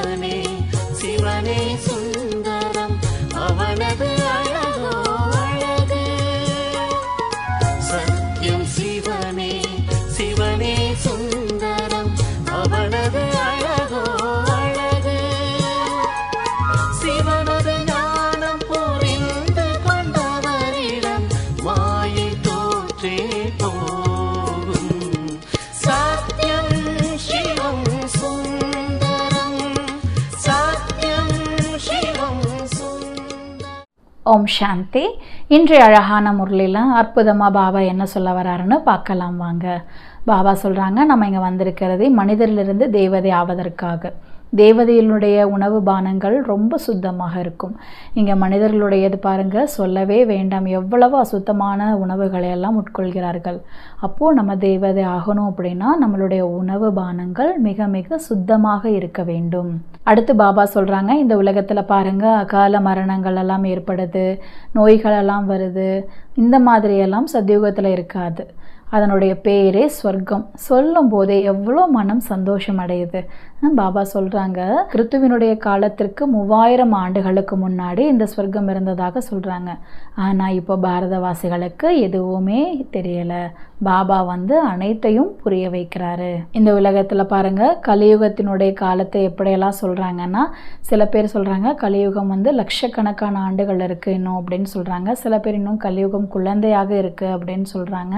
சிவனே சிவனே சுந்தரம் அவனது அழகோ அழகு. சத்யம் சிவனே சிவனே சுந்தரம் அவனது அழகோ அழகு. சிவனது ஞானம் புரிந்து கொண்டவரிடம் மாயை தோற்றே போகும். சத்யம் சிவம் சுந்தரம் சத்யம் சிவம் சுந்தரம். ஓம் சாந்தி. இன்றைய அழகான முரளியில் அற்புதமாக பாபா என்ன சொல்ல வராருன்னு பார்க்கலாம் வாங்க. பாபா சொல்கிறாங்க, நம்ம இங்கே வந்திருக்கிறது மனிதரிலிருந்து தேவதை ஆவதற்காக. தேவதையினுடைய உணவு பானங்கள் ரொம்ப சுத்தமாக இருக்கும். இங்கே மனிதர்களுடையது பாருங்கள், சொல்லவே வேண்டாம், எவ்வளவு அசுத்தமான உணவுகளை எல்லாம் உட்கொள்கிறார்கள். அப்போது நம்ம தேவதை ஆகணும் அப்படின்னா நம்மளுடைய உணவு பானங்கள் மிக மிக சுத்தமாக இருக்க வேண்டும். அடுத்து பாபா சொல்கிறாங்க, இந்த உலகத்தில் பாருங்கள் அகால மரணங்கள் எல்லாம் ஏற்படுது, நோய்களெல்லாம் வருது. இந்த மாதிரியெல்லாம் சத்தியுகத்தில் இருக்காது. அதனுடைய பேரே ஸ்வர்க்கம். சொல்லும் போதே எவ்வளோ மனம் சந்தோஷம் அடையுது. பாபா சொல்கிறாங்க, கிறித்துவினுடைய காலத்திற்கு 3000 ஆண்டுகளுக்கு முன்னாடி இந்த ஸ்வர்க்கம் இருந்ததாக சொல்கிறாங்க. ஆனால் இப்போ பாரதவாசிகளுக்கு எதுவுமே தெரியலை. பாபா அனைத்தையும் புரிய வைக்கிறாரு. இந்த உலகத்தில் பாருங்கள் கலியுகத்தினுடைய காலத்தை எப்படியெல்லாம் சொல்கிறாங்கன்னா, சில பேர் சொல்கிறாங்க கலியுகம் லட்சக்கணக்கான ஆண்டுகள் இருக்குது இன்னும் அப்படின்னு சொல்கிறாங்க. சில பேர் இன்னும் கலியுகம் குழந்தையாக இருக்குது அப்படின்னு சொல்கிறாங்க.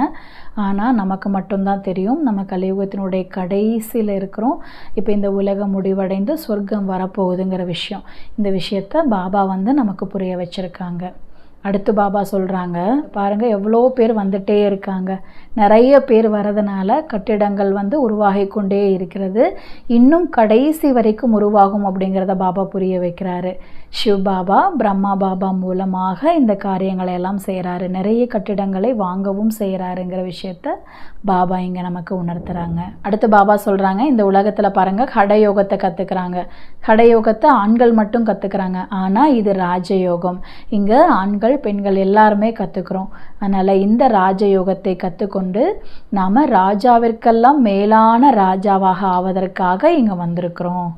ஆனால் நமக்கு மட்டும்தான் தெரியும் நம்ம கலியுகத்தினுடைய கடைசியில் இருக்கிறோம். இப்போ இந்த உலகம் முடிவடைந்து சொர்க்கம் வரப்போகுதுங்கிற விஷயம், இந்த விஷயத்தை பாபா நமக்கு புரிய வச்சுருக்காங்க. அடுத்து பாபா சொல்கிறாங்க, பாருங்கள் எவ்வளோ பேர் வந்துட்டே இருக்காங்க. நிறைய பேர் வரதுனால கட்டிடங்கள் உருவாகி கொண்டே இருக்கிறது. இன்னும் கடைசி வரைக்கும் உருவாகும் அப்படிங்கிறத பாபா புரிய வைக்கிறாரு. சிவ் பாபா பிரம்மா பாபா மூலமாக இந்த காரியங்களை எல்லாம் செய்கிறாரு. நிறைய கட்டிடங்களை வாங்கவும் செய்கிறாருங்கிற விஷயத்த பாபா இங்கே நமக்கு உணர்த்துறாங்க. அடுத்து பாபா சொல்கிறாங்க, இந்த உலகத்தில் பாருங்கள் ஹடயோகத்தை கற்றுக்கிறாங்க. ஹடயோகத்தை ஆண்கள் மட்டும் கற்றுக்கிறாங்க. ஆனால் இது ராஜயோகம். இங்கே ஆண்கள் பெண்கள் எல்லாருமே கற்றுக்குறோம். அதனால் இந்த ராஜயோகத்தை கற்றுக்கொண்டு நாம் ராஜாவிற்கெல்லாம் மேலான ராஜாவாக ஆவதற்காக இங்கே வந்திருக்கிறோம்.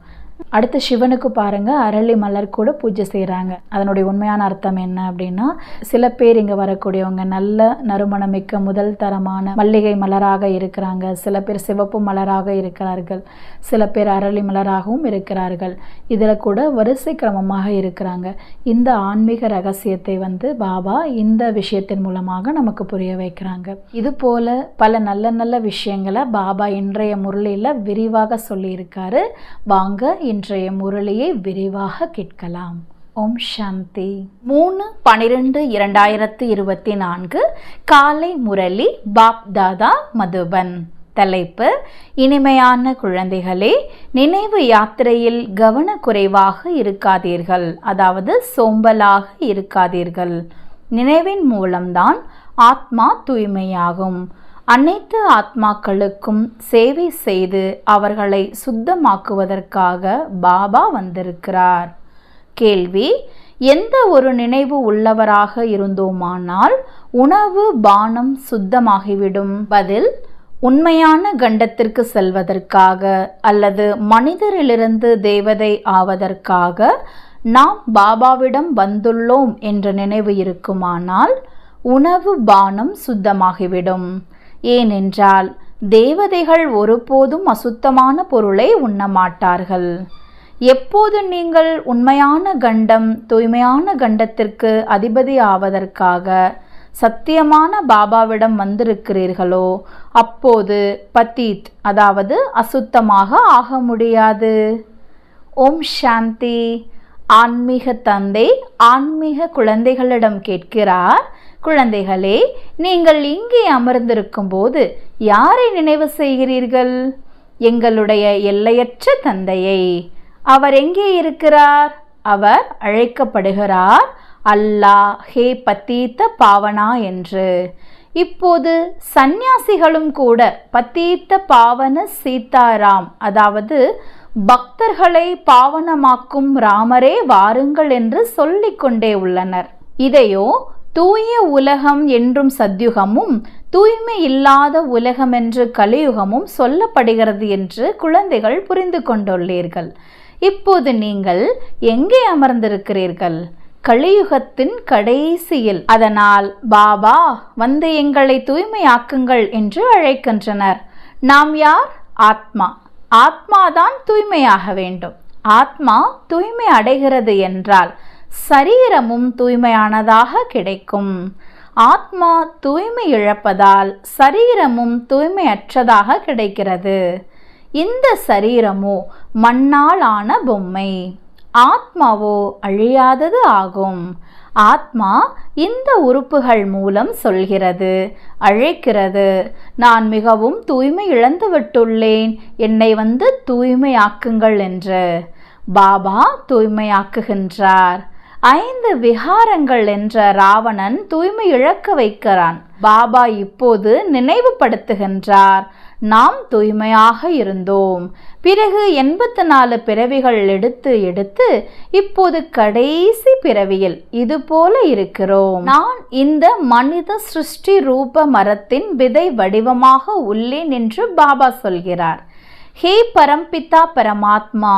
அடுத்து சிவனுக்கு பாருங்கள் அரளி மலர் கூட பூஜை செய்கிறாங்க. அதனுடைய உண்மையான அர்த்தம் என்ன அப்படின்னா, சில பேர் இங்கே வரக்கூடியவங்க நல்ல நறுமணமிக்க முதல் தரமான மல்லிகை மலராக இருக்கிறாங்க. சில பேர் சிவப்பு மலராக இருக்கிறார்கள். சில பேர் அரளி மலராகவும் இருக்கிறார்கள். இதில் கூட வரிசை கிரமமாக இருக்கிறாங்க. இந்த ஆன்மீக ரகசியத்தை பாபா இந்த விஷயத்தின் மூலமாக நமக்கு புரிய வைக்கிறாங்க. இது போல பல நல்ல நல்ல விஷயங்களை பாபா இன்றைய முரளியில் விரிவாக சொல்லியிருக்காரு. வாங்க இன்றைய முரளியை விரிவாக கேட்கலாம். ஓம் சாந்தி. 3/12/2024 காலை முரளி பாப் தாதா மதுபன். தலைப்பு: இனிமையான குழந்தைகளே, நினைவு யாத்திரையில் கவனக்குறைவாக இருக்காதீர்கள், அதாவது சோம்பலாக இருக்காதீர்கள். நினைவின் மூலம்தான் ஆத்மா தூய்மையாகும். அனைத்து ஆத்மாக்களுக்கும் சேவை செய்து அவர்களை சுத்தமாக்குவதற்காக பாபா வந்திருக்கிறார். கேள்வி: எந்த ஒரு நினைவு உள்ளவராக இருந்தோமானால் உணவு பானம் சுத்தமாகிவிடும். பதில்: உண்மையான கண்டத்திற்கு செல்வதற்காக அல்லது மனிதரிலிருந்து தேவதை ஆவதற்காக நாம் பாபாவிடம் வந்துள்ளோம் என்ற நினைவு இருக்குமானால் உணவு பானம் சுத்தமாகிவிடும். ஏனென்றால் தேவதைகள் ஒருபோதும் அசுத்தமான பொருளை உண்ணமாட்டார்கள். எப்போது நீங்கள் உண்மையான கண்டம் தூய்மையான கண்டத்திற்கு அதிபதி ஆவதற்காக சத்தியமான பாபாவிடம் வந்திருக்கிறீர்களோ அப்போது பதீத், அதாவது அசுத்தமாக ஆக முடியாது. ஓம் சாந்தி. ஆன்மீக தந்தை ஆன்மீக குழந்தைகளிடம் கேட்கிறார், குழந்தைகளே, நீங்கள் இங்கே அமர்ந்திருக்கும் போது யாரை நினைவு செய்கிறீர்கள்? எங்களுடைய எல்லையற்ற தந்தையை. அவர் எங்கே இருக்கிறார்? அவர் அழைக்கப்படுகிறார் அல்லாஹ் ஹே பத்தீத்த பாவனா என்று. இப்போது சந்நியாசிகளும் கூட பத்தீத்த பாவன சீதாராம், அதாவது பக்தர்களை பாவனமாக்கும் ராமரே வாருங்கள் என்று சொல்லிக்கொண்டே உள்ளனர். இதையோ தூய உலகம் என்றும் சத்யுகமும் தூய்மை இல்லாத உலகம் என்று கலியுகமும் சொல்லப்படுகிறது என்று குழந்தைகள் புரிந்து கொண்டுள்ளீர்கள். இப்போது நீங்கள் எங்கே அமர்ந்திருக்கிறீர்கள்? கலியுகத்தின் கடைசியில். அதனால் பாபா வந்து எங்களை தூய்மையாக்குங்கள் என்று அழைக்கின்றனர். நாம் யார்? ஆத்மா. ஆத்மாதான் தூய்மையாக வேண்டும். ஆத்மா தூய்மை அடைகிறது என்றால் சரீரமும் தூய்மையானதாக கிடைக்கும். ஆத்மா தூய்மை இழப்பதால் சரீரமும் தூய்மையற்றதாக கிடைக்கிறது. இந்த சரீரமோ மண்ணால் ஆன பொம்மை, ஆத்மாவோ அழியாதது ஆகும். ஆத்மா இந்த உறுப்புகள் மூலம் சொல்கிறது, அழைக்கிறது, நான் மிகவும் தூய்மை இழந்து விட்டுள்ளேன், என்னை வந்து தூய்மையாக்குங்கள் என்று. பாபா தூய்மையாக்குகின்றார். 5 விகாரங்கள் என்ற ராவணன் தூய்மை இழக்க வைக்கிறான். பாபா இப்போது நினைவுபடுத்துகின்றார், நாம் தூய்மையாக இருந்தோம். பிறகு 84 பிறவிகள் எடுத்து இப்போது கடைசி பிறவியில் இது போல இருக்கிறோம். நான் இந்த மனித சிருஷ்டி ரூப மரத்தின் விதை வடிவமாக உள்ளேன் என்று பாபா சொல்கிறார். ஹே பரம்பிதா பரமாத்மா,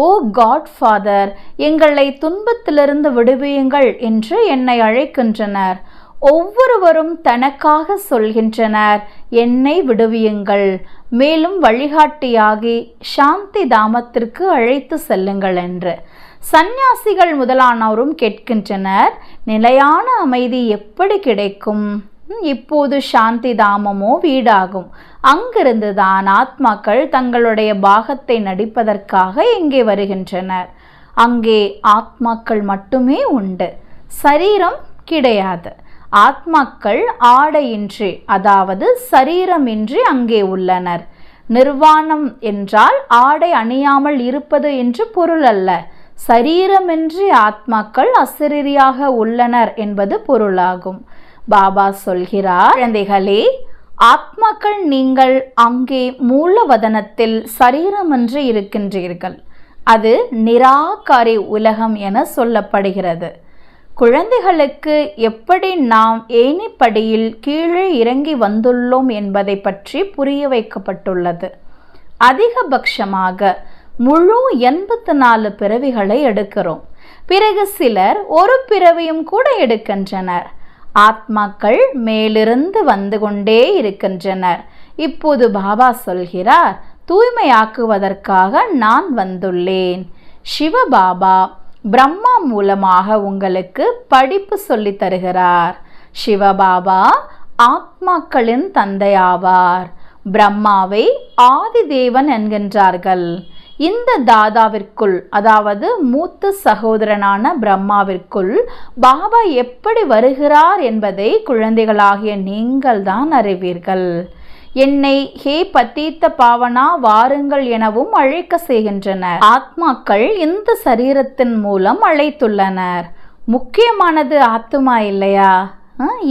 ஓ காட் ஃபாதர், எங்களை துன்பத்திலிருந்து விடுவியுங்கள் என்று என்னை அழைக்கின்றனர். ஒவ்வொருவரும் தனக்காக சொல்கின்றனர், என்னை விடுவியுங்கள், மேலும் வழிகாட்டியாகி சாந்தி தாமத்திற்கு அழைத்து செல்லுங்கள் என்று. சந்நியாசிகள் முதலானோரும் கேட்கின்றனர், நிலையான அமைதி எப்படி கிடைக்கும்? இப்போது சாந்தி தாமமோ வீடாகும். அங்கிருந்துதான் ஆத்மாக்கள் தங்களுடைய பாகத்தை நடிப்பதற்காக இங்கே வருகின்றனர். அங்கே ஆத்மாக்கள் மட்டுமே உண்டு, சரீரம் கிடையாது. ஆத்மாக்கள் ஆடையின்றி, அதாவது சரீரமின்றி அங்கே உள்ளனர். நிர்வாணம் என்றால் ஆடை அணியாமல் இருப்பது என்று பொருள் அல்ல. சரீரமின்றி ஆத்மாக்கள் அசரீரியாக உள்ளனர் என்பது பொருளாகும். பாபா சொல்கிறார், குழந்தைகளே, ஆத்மாக்கள் நீங்கள் அங்கே மூலவதனத்தில் சரீரமின்றி இருக்கின்றீர்கள். அது நிராகாரி உலகம் என சொல்லப்படுகிறது. குழந்தைகளுக்கு எப்படி நாம் ஏணிப்படியில் கீழே இறங்கி வந்துள்ளோம் என்பதை பற்றி புரிய வைக்கப்பட்டுள்ளது. அதிகபட்சமாக முழு 84 பிறவிகளை எடுக்கிறோம். பிறகு சிலர் ஒரு பிறவியும் கூட எடுக்கின்றனர். ஆத்மாக்கள் மேலிருந்து வந்து கொண்டே இருக்கின்றனர். இப்போது பாபா சொல்கிறார், தூய்மையாக்குவதற்காக நான் வந்துள்ளேன். சிவபாபா பிரம்மா மூலமாக உங்களுக்கு படிப்பு சொல்லி தருகிறார். சிவபாபா ஆத்மாக்களின் தந்தையாவார். பிரம்மாவை ஆதிதேவன் என்கின்றார்கள். இந்த தாதாவிற்குள், அதாவது மூத்த சகோதரனான பிரம்மாவிற்குள் பாபா எப்படி வருகிறார் என்பதை குழந்தைகளாகிய நீங்கள் தான் அறிவீர்கள். என்னை ஹே பத்தீத்த பாவனா வாருங்கள் எனவும் அழைக்க செய்கின்றனர். ஆத்மாக்கள் இந்த சரீரத்தின் மூலம் அழைத்துள்ளனர். முக்கியமானது ஆத்மா இல்லையா?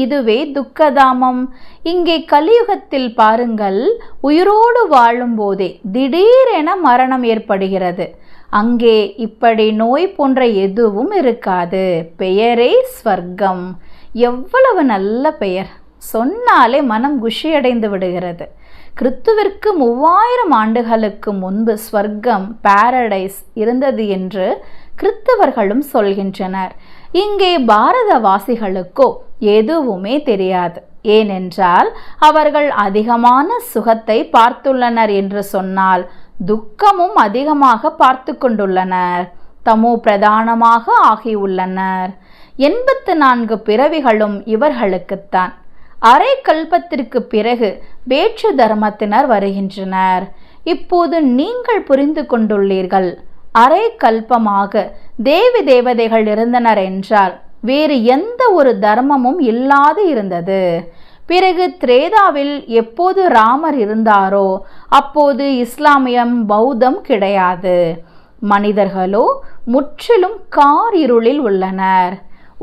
இதுவே துக்கதாமம். இங்கே கலியுகத்தில் பாருங்கள், உயிரோடு வாழும் போதே திடீரென மரணம் ஏற்படுகிறது. அங்கே இப்படி நோய் போன்ற எதுவும் இருக்காது. பெயரே ஸ்வர்க்கம். எவ்வளவு நல்ல பெயர்! சொன்னாலே மனம் குஷியடைந்து விடுகிறது. கிறிஸ்துவிற்கு 3000 ஆண்டுகளுக்கு முன்பு ஸ்வர்க்கம், பாரடைஸ் இருந்தது என்று கிறிஸ்தவர்களும் சொல்கின்றனர். இங்கே பாரதவாசிகளுக்கோ எதுவுமே தெரியாது. ஏனென்றால் அவர்கள் அதிகமான சுகத்தை பார்த்துள்ளனர் என்று சொன்னால் துக்கமும் அதிகமாக பார்த்து கொண்டுள்ளனர். தமோ பிரதானமாக ஆகியுள்ளனர். 84 பிறவிகளும் இவர்களுக்குத்தான். அரை கல்பத்திற்கு பிறகு வேற்று தர்மத்தினர் வருகின்றனர். இப்போது நீங்கள் புரிந்து கொண்டுள்ளீர்கள். அரை கல்பமாக தேவி தேவதைகள் இருந்தனர் என்றால் வேறு எந்த ஒரு தர்மமும் இல்லாது இருந்தது. பிறகு திரேதாவில் எப்போது ராமர் இருந்தாரோ அப்போது இஸ்லாமியம், பௌத்தம் கிடையாது. மனிதர்களோ முற்றிலும் காரிருளில் உள்ளனர்.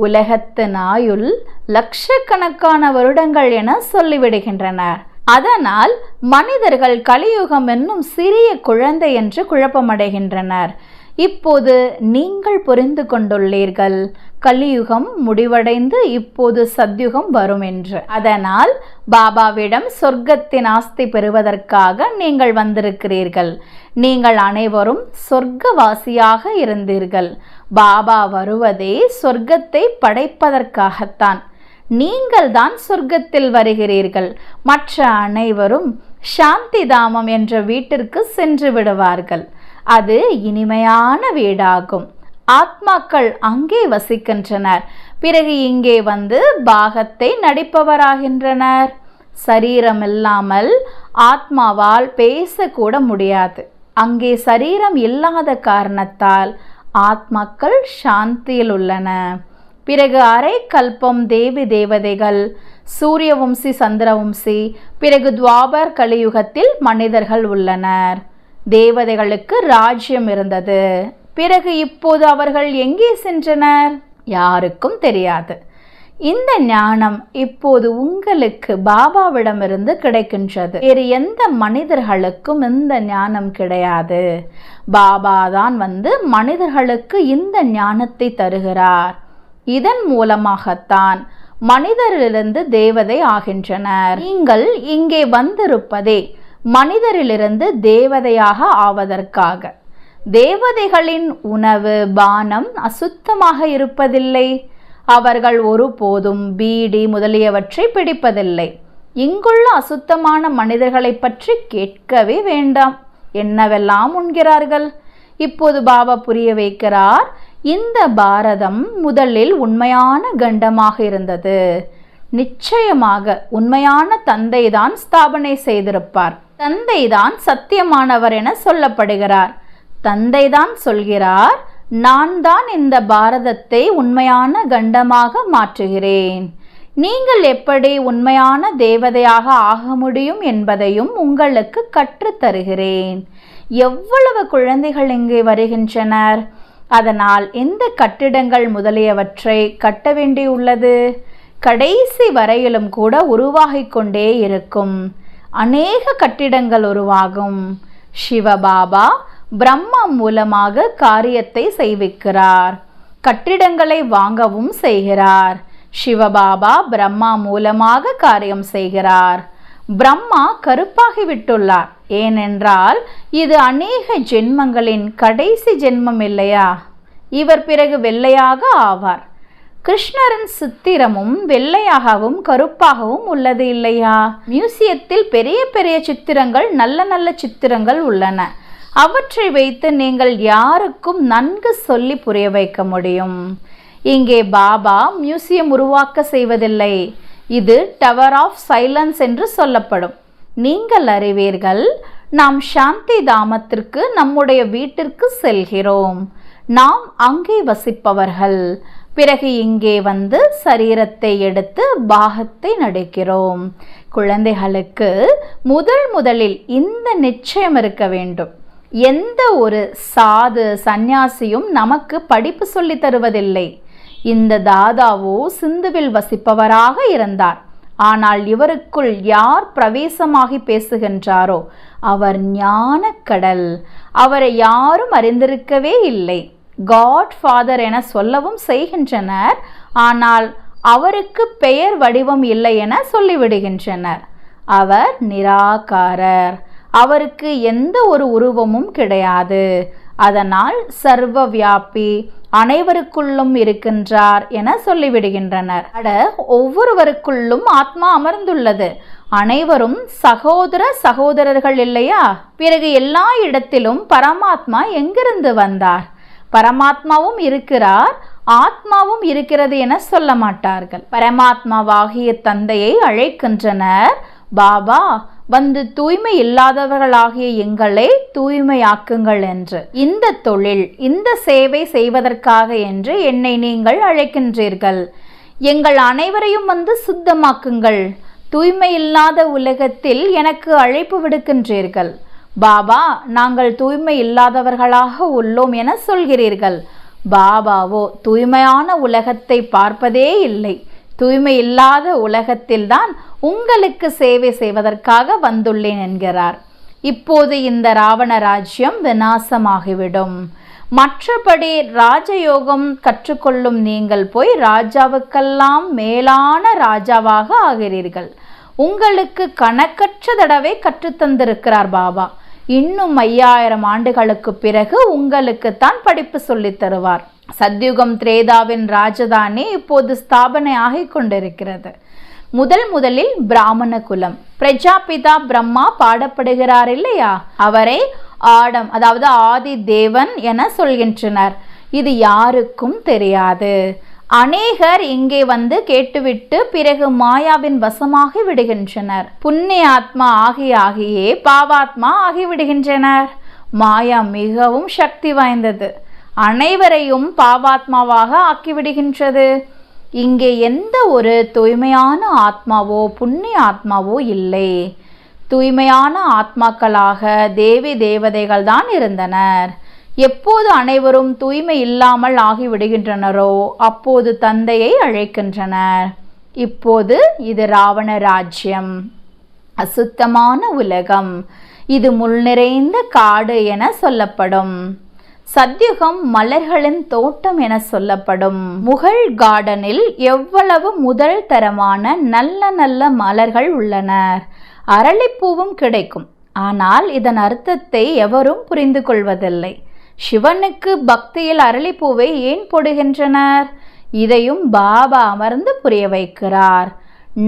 உலகத்தின் ஆயுள் லட்சக்கணக்கான வருடங்கள் என சொல்லிவிடுகின்றனர். அதனால் மனிதர்கள் கலியுகம் என்னும் சிறிய குழந்தை என்று குழப்பமடைகின்றனர். இப்போது நீங்கள் புரிந்து கொண்டுள்ளீர்கள், கலியுகம் முடிவடைந்து இப்போது சத்யுகம் வரும் என்று. அதனால் பாபாவிடம் சொர்க்கத்தின் ஆஸ்தி பெறுவதற்காக நீங்கள் வந்திருக்கிறீர்கள். நீங்கள் அனைவரும் சொர்க்கவாசியாக இருந்தீர்கள். பாபா வருவதே சொர்க்கத்தை படைப்பதற்காகத்தான். நீங்கள் தான் சொர்க்கத்தில் வருகிறீர்கள். மற்ற அனைவரும் சாந்தி தாமம் என்ற வீட்டிற்கு சென்று விடுவார்கள். அது இனிமையான வீடாகும். ஆத்மாக்கள் அங்கே வசிக்கின்றனர். பிறகு இங்கே வந்து பாகத்தை நடிப்பவராகின்றனர். சரீரம் இல்லாமல் ஆத்மாவால் பேசக்கூட முடியாது. அங்கே சரீரம் இல்லாத காரணத்தால் ஆத்மாக்கள் சாந்தியில் உள்ளன. பிறகு அரை கல்பம் தேவி தேவதைகள், சூரியவம்சி சந்திரவம்சி, பிறகு துவாபர் கலியுகத்தில் மனிதர்கள் உள்ளனர். தேவதைகளுக்கு ராஜ்யம் இருந்தது. பிறகு இப்போது அவர்கள் எங்கே சென்றனர்? யாருக்கும் தெரியாது. இந்த ஞானம் இப்போது உங்களுக்கு பாபாவிடமிருந்து கிடைக்கின்றது. வேறு எந்த மனிதர்களுக்கும் இந்த ஞானம் கிடையாது. பாபா தான் வந்து மனிதர்களுக்கு இந்த ஞானத்தை தருகிறார். இதன் மூலமாகத்தான் மனிதரிலிருந்து தேவதை ஆகின்றனர். நீங்கள் இங்கே வந்திருப்பதே மனிதரிலிருந்து தேவதையாக ஆவதற்காக. தேவதைகளின் உணவு பானம் அசுத்தமாக இருப்பதில்லை. அவர்கள் ஒருபோதும் பீடி முதலியவற்றை பிடிப்பதில்லை. இங்குள்ள அசுத்தமான மனிதர்களை பற்றி கேட்கவே வேண்டாம். என்னவெல்லாம் உண்கிறார்கள். இப்போது பாபா புரிய வைக்கிறார், இந்த பாரதம் முதலில் உண்மையான கண்டமாக இருந்தது. நிச்சயமாக உண்மையான தந்தை தான் ஸ்தாபனை செய்திருப்பார். தந்தை தான் சத்தியமானவர் என சொல்லப்படுகிறார். தந்தை தான் சொல்கிறார், நான் தான் இந்த பாரதத்தை உண்மையான கண்டமாக மாற்றுகிறேன். நீங்கள் எப்படி உண்மையான தேவதையாக ஆக முடியும் என்பதையும் உங்களுக்கு கற்றுத்தருகிறேன். எவ்வளவு குழந்தைகள் இங்கே வருகின்றனர். அதனால் இந்த கட்டிடங்கள் முதலியவற்றை கட்ட வேண்டியுள்ளது. கடைசி வரையிலும் கூட உருவாகிக் கொண்டே இருக்கும். அநேக கட்டிடங்கள் உருவாகும். சிவபாபா பிரம்மா மூலமாக காரியத்தை செய்விக்கிறார். கட்டிடங்களை வாங்கவும் செய்கிறார். சிவபாபா பிரம்மா மூலமாக காரியம் செய்கிறார். பிரம்மா கருப்பாகிவிட்டுள்ளார். ஏனென்றால் இது அநேக ஜென்மங்களின் கடைசி ஜென்மம் இல்லையா? இவர் பிறகு வெள்ளையாக ஆவார். கிருஷ்ணரின் சித்திரமும் வெள்ளையாகவும் கருப்பாகவும் உள்ளது இல்லையா? மியூசியத்தில் பெரிய பெரிய சித்திரங்கள், நல்ல நல்ல சித்திரங்கள் உள்ளன. அவற்றை வைத்து நீங்கள் யாருக்கும் நன்கு சொல்லி புரிய வைக்க முடியும். இங்கே பாபா மியூசியம் உருவாக்க செய்வதில்லை. இது டவர் ஆஃப் சைலன்ஸ் என்று சொல்லப்படும். நீங்கள் அறிவீர்கள், நாம் சாந்தி தாமத்திற்கு, நம்முடைய வீட்டிற்கு செல்கிறோம். நாம் அங்கே வசிப்பவர்கள். பிறகு இங்கே வந்து சரீரத்தை எடுத்து பாகத்தை நடிக்கிறோம். குழந்தைகளுக்கு முதலில் இந்த நிச்சயம் இருக்க வேண்டும். எந்த ஒரு சாது சந்நியாசியும் நமக்கு படிப்பு சொல்லி தருவதில்லை. இந்த தாதாவோ சிந்துவில் வசிப்பவராக இருந்தார். ஆனால் இவருக்குள் யார் பிரவேசமாகி பேசுகின்றாரோ அவர் ஞானக்கடல். அவரை யாரும் அறிந்திருக்கவே இல்லை. காட் ஃபாதர் என சொல்லவும் செய்கின்றனர். ஆனால் அவருக்கு பெயர் வடிவம் இல்லை என சொல்லிவிடுகின்றனர். அவர் நிராகாரர். அவருக்கு எந்த ஒரு உருவமும் கிடையாது. அதனால் சர்வ வியாபி, அனைவருக்குள்ளும் இருக்கின்றார் என சொல்லிவிடுகின்றனர். ஒவ்வொருவருக்குள்ளும் ஆத்மா அமர்ந்துள்ளது. அனைவரும் சகோதர சகோதரர்கள் இல்லையா? பிறகு எல்லா இடத்திலும் பரமாத்மா எங்கிருந்து வந்தார்? பரமாத்மாவும் இருக்கிறார், ஆத்மாவும் இருக்கிறது என சொல்ல மாட்டார்கள். பரமாத்மாவாகிய தந்தையை அழைக்கின்றனர். பாபா வந்து தூய்மை இல்லாதவர்களாகிய எங்களை தூய்மையாக்குங்கள் என்று. இந்த தொழில், இந்த சேவை செய்வதற்காக என்று என்னை நீங்கள் அழைக்கின்றீர்கள். எங்கள் அனைவரையும் வந்து சுத்தமாக்குங்கள். தூய்மை இல்லாத உலகத்தில் எனக்கு அழைப்பு விடுக்கின்றீர்கள். பாபா, நாங்கள் தூய்மை இல்லாதவர்களாக உள்ளோம் என சொல்கிறீர்கள். பாபாவோ தூய்மையான உலகத்தை பார்ப்பதே இல்லை. தூய்மை இல்லாத உலகத்தில்தான் உங்களுக்கு சேவை செய்வதற்காக வந்துள்ளேன் என்கிறார். இப்போது இந்த ராவண ராஜ்யம் விநாசமாகிவிடும். மற்றபடி ராஜயோகம் கற்றுக்கொள்ளும் நீங்கள் போய் ராஜாவுக்கெல்லாம் மேலான ராஜாவாக ஆகிறீர்கள். உங்களுக்கு கணக்கற்ற தடவை கற்றுத்தந்திருக்கிறார் பாபா. இன்னும் 5000 ஆண்டுகளுக்கு பிறகு உங்களுக்குத்தான் படிப்பு சொல்லித் தருவார். சத்யுகம் திரேதாவின் ராஜதானி இப்போது ஸ்தாபனை ஆகிக் கொண்டிருக்கிறது. முதலில் பிராமண குலம், பிரஜாபிதா பிரம்மா பாடப்படுகிறார் இல்லையா? அவரை ஆடம், அதாவது ஆதி தேவன் என சொல்கின்றனர். இது யாருக்கும் தெரியாது. அநேகர் இங்கே வந்து கேட்டுவிட்டு பிறகு மாயாவின் வசமாகி விடுகின்றனர். புண்ணிய ஆத்மா ஆகியே பாவாத்மா ஆகிவிடுகின்றனர். மாயா மிகவும் சக்தி வாய்ந்தது. அனைவரையும் பாவாத்மாவாக ஆக்கிவிடுகின்றது. இங்கே எந்த ஒரு தூய்மையான ஆத்மாவோ புண்ணிய ஆத்மாவோ இல்லை. தூய்மையான ஆத்மாக்களாக தேவி தேவதைகள் தான் இருந்தனர். எப்போது அனைவரும் தூய்மை இல்லாமல் ஆகிவிடுகின்றனரோ அப்போது தந்தையை அழைக்கின்றனர். இப்போது இது ராவண ராஜ்யம், அசுத்தமான உலகம், இது முள் நிறைந்த காடு என சொல்லப்படும். சத்யுகம் மலர்களின் தோட்டம் என சொல்லப்படும். முகல் கார்டனில் எவ்வளவு முதல் தரமான நல்ல நல்ல மலர்கள் உள்ளனர். அரளிப்பூவும் கிடைக்கும். ஆனால் இதன் அர்த்தத்தை எவரும் புரிந்து கொள்வதில்லை. சிவனுக்கு பக்தியில் அரளிப்பூவை ஏன் போடுகின்றனர்? இதையும் பாபா அமர்ந்து புரிய வைக்கிறார்.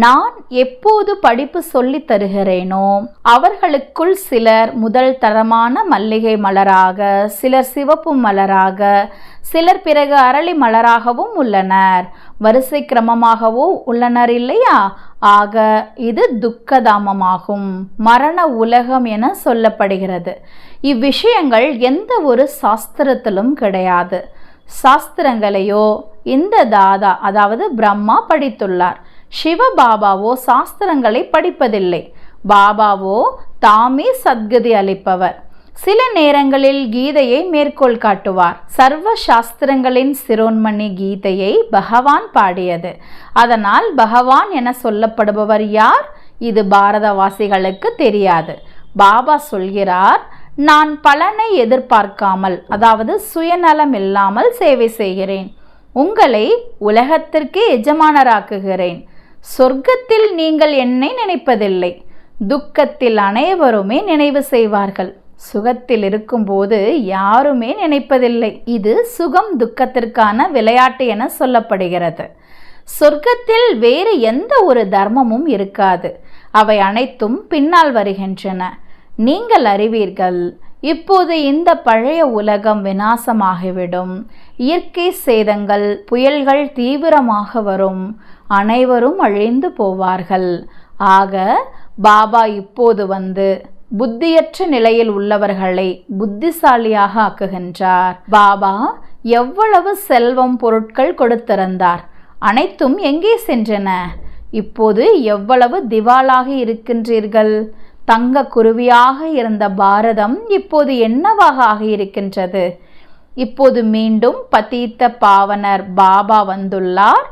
நான் எப்போது படிப்பு சொல்லி தருகிறேனோ அவர்களுக்குள் சிலர் முதல் தரமான மல்லிகை மலராக, சிலர் சிவப்பு மலராக, சிலர் பிறகு அரளி மலராகவும் உள்ளனர். வரிசை கிரமமாகவோ உள்ளனர் இல்லையா? ஆக இது துக்கதாமமாகும், மரண உலகம் என சொல்லப்படுகிறது. இவ்விஷயங்கள் எந்த ஒரு சாஸ்திரத்திலும் கிடையாது. சாஸ்திரங்களையோ இந்த தாதா, அதாவது பிரம்மா படித்துள்ளார். சிவபாபாவோ சாஸ்திரங்களை படிப்பதில்லை. பாபாவோ தாமே சத்கதி அளிப்பவர். சில நேரங்களில் கீதையை மேற்கோள் காட்டுவார். சர்வ சாஸ்திரங்களின் சிரோன்மணி கீதையை பகவான் பாடியது. அதனால் பகவான் என சொல்லப்படுபவர் யார்? இது பாரதவாசிகளுக்கு தெரியாது. பாபா சொல்கிறார், நான் பலனை எதிர்பார்க்காமல், அதாவது சுயநலம் இல்லாமல் சேவை செய்கிறேன். உங்களை உலகத்திற்கே எஜமானராக்குகிறேன். சொர்க்கத்தில் நீங்கள் என்னை நினைப்பதில்லை. துக்கத்தில் அனைவருமே நினைவு செய்வார்கள். சுகத்தில் இருக்கும்போது யாருமே நினைப்பதில்லை. இது சுகம் துக்கத்திற்கான விளையாட்டு என சொல்லப்படுகிறது. சொர்க்கத்தில் வேறு எந்த ஒரு தர்மமும் இருக்காது. அவை அனைத்தும் பின்னால் வருகின்றன. நீங்கள் அறிவீர்கள், இப்போது இந்த பழைய உலகம் விநாசமாகிவிடும். இயற்கை சேதங்கள், புயல்கள் தீவிரமாக வரும். அனைவரும் அழிந்து போவார்கள். ஆக பாபா இப்போது வந்து புத்தியற்ற நிலையில் உள்ளவர்களை புத்திசாலியாக ஆக்குகின்றார். பாபா எவ்வளவு செல்வம் பொருட்கள் கொடுத்திருந்தார், அனைத்தும் எங்கே சென்றன? இப்போது எவ்வளவு திவாலாகி இருக்கின்றீர்கள். தங்க குருவியாக இருந்த பாரதம் இப்போது என்னவாக ஆகியிருக்கின்றது? இப்போது மீண்டும் பதீத்த பாவனர் பாபா வந்துள்ளார்.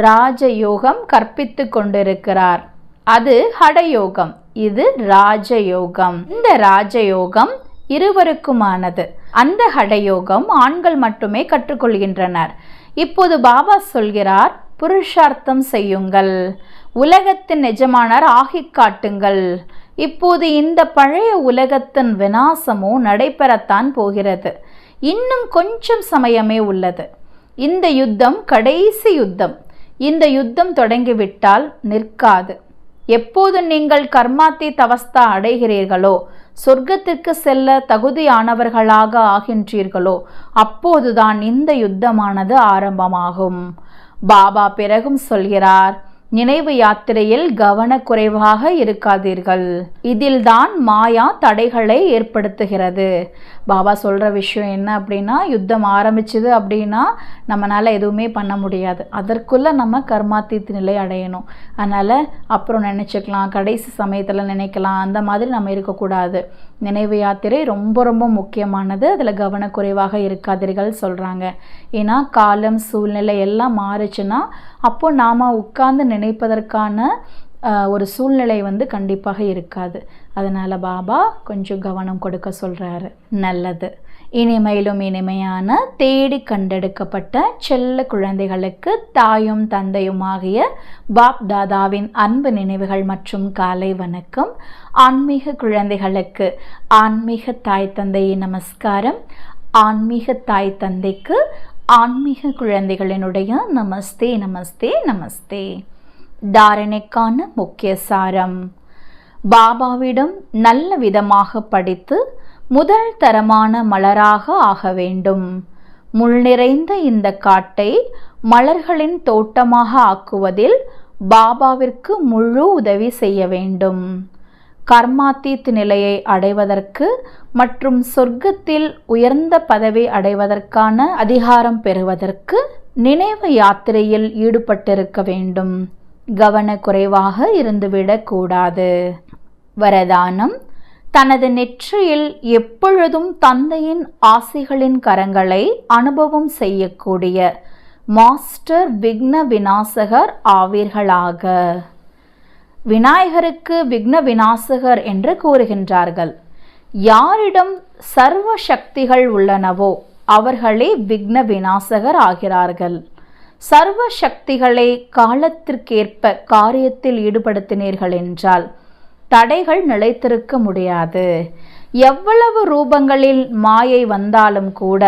ராஜயோகம் கற்பித்து கொண்டிருக்கிறார். அது ஹடயோகம், இது ராஜயோகம். இந்த ராஜயோகம் இருவருக்குமானது. அந்த ஹடயோகம் ஆண்கள் மட்டுமே கற்றுக்கொள்கின்றனர். இப்போது பாபா சொல்கிறார், புருஷார்த்தம் செய்யுங்கள், உலகத்தின் எஜமானர் ஆகிக் காட்டுங்கள். இப்போது இந்த பழைய உலகத்தின் விநாசமோ நடைபெறத்தான் போகிறது. இன்னும் கொஞ்சம் சமயமே உள்ளது. இந்த யுத்தம் கடைசி யுத்தம். இந்த யுத்தம் தொடங்கிவிட்டால் நிற்காது. எப்போது நீங்கள் கர்மாத்தீத் அவஸ்தா அடைகிறீர்களோ, சொர்க்கத்திற்கு செல்ல தகுதியானவர்களாக ஆகின்றீர்களோ, அப்போதுதான் இந்த யுத்தமானது ஆரம்பமாகும். பாபா பிறகும் சொல்கிறார், நினைவு யாத்திரையில் கவனக்குறைவாக இருக்காதீர்கள். இதில்தான் மாயா தடைகளை ஏற்படுத்துகிறது. பாபா சொல்கிற விஷயம் என்ன அப்படின்னா, யுத்தம் ஆரம்பிச்சுது அப்படின்னா நம்மளால் எதுவுமே பண்ண முடியாது. அதற்குள்ளே நம்ம கர்மாத்தீத் நிலை அடையணும். அதனால் அப்புறம் நினச்சிக்கலாம், கடைசி சமயத்தில் நினைக்கலாம், அந்த மாதிரி நம்ம இருக்கக்கூடாது. நினைவு யாத்திரை ரொம்ப ரொம்ப முக்கியமானது. அதில் கவனக்குறைவாக இருக்காதீர்கள் சொல்கிறாங்க. ஏன்னா காலம் சூழ்நிலை எல்லாம் மாறுச்சுன்னா அப்போ நாம் உட்கார்ந்து நினைப்பதற்கான ஒரு சூழ்நிலை கண்டிப்பாக இருக்காது. அதனால் பாபா கொஞ்சம் கவனம் கொடுக்க சொல்கிறாரு. நல்லது. இனிமையிலும் இனிமையான தேடி கண்டெடுக்கப்பட்ட செல்ல குழந்தைகளுக்கு தாயும் தந்தையுமாகிய பாப் தாதாவின் அன்பு நினைவுகள் மற்றும் காலை வணக்கம். ஆன்மீக குழந்தைகளுக்கு ஆன்மீக தாய் தந்தையின் நமஸ்காரம். ஆன்மீக தாய் தந்தைக்கு ஆன்மீக குழந்தைகளினுடைய நமஸ்தே நமஸ்தே நமஸ்தே. தாரணைக்கான முக்கிய சாரம்: பாபாவிடம் நல்ல விதமாக படித்து முதல் தரமான மலராக ஆக வேண்டும். முள் நிறைந்த இந்த காட்டை மலர்களின் தோட்டமாக ஆக்குவதில் பாபாவிற்கு முழு உதவி செய்ய வேண்டும். கர்மாத்தீத் நிலையை அடைவதற்கு மற்றும் சொர்க்கத்தில் உயர்ந்த பதவி அடைவதற்கான அதிகாரம் பெறுவதற்கு நினைவு யாத்திரையில் ஈடுபட்டிருக்க வேண்டும். கவனக்குறைவாக இருந்துவிடக்கூடாது. வரதானம்: தனது நெற்றியில் எப்பொழுதும் தந்தையின் ஆசிகளின் கரங்களை அனுபவம் செய்யக்கூடிய மாஸ்டர் விக்ன விநாசகர் ஆவீர்களாக. விநாயகருக்கு விக்ன விநாசகர் என்று கூறுகின்றார்கள். யாரிடம் சர்வ சக்திகள் உள்ளனவோ அவர்களே விக்ன விநாசகர் ஆகிறார்கள். சர்வ சக்திகளை காலத்திற்கேற்ப காரியத்தில் ஈடுபடுத்தினீர்கள் என்றால் தடைகள் நிலைத்திருக்க முடியாது. எவ்வளவு ரூபங்களில் மாயை வந்தாலும் கூட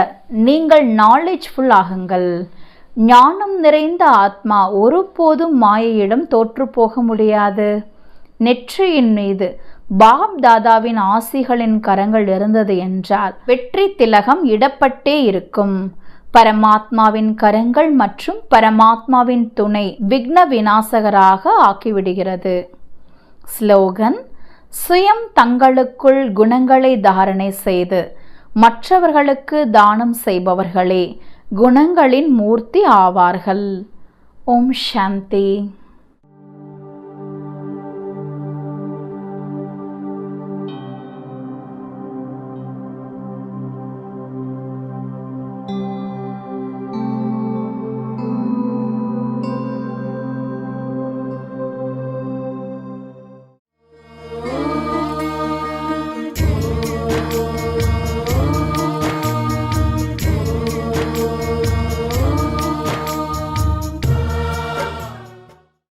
நீங்கள் நாலேஜ்ஃபுல் ஆகுங்கள். ஞானம் நிறைந்த ஆத்மா ஒருபோதும் மாயையிடம் தோற்று போக முடியாது. நெற்றியின் மீது பாப் தாதாவின் ஆசிகளின் கரங்கள் இருந்தது என்றால் வெற்றி திலகம் இடப்பட்டே இருக்கும். பரமாத்மாவின் கரங்கள் மற்றும் பரமாத்மாவின் துணை விக்ன விநாசகராக ஆக்கிவிடுகிறது. ஸ்லோகன்: சுயம் தங்களுக்குள் குணங்களை தாரணை செய்து மற்றவர்களுக்கு தானம் செய்பவர்களே குணங்களின் மூர்த்தி ஆவார்கள். ஓம் சாந்தி.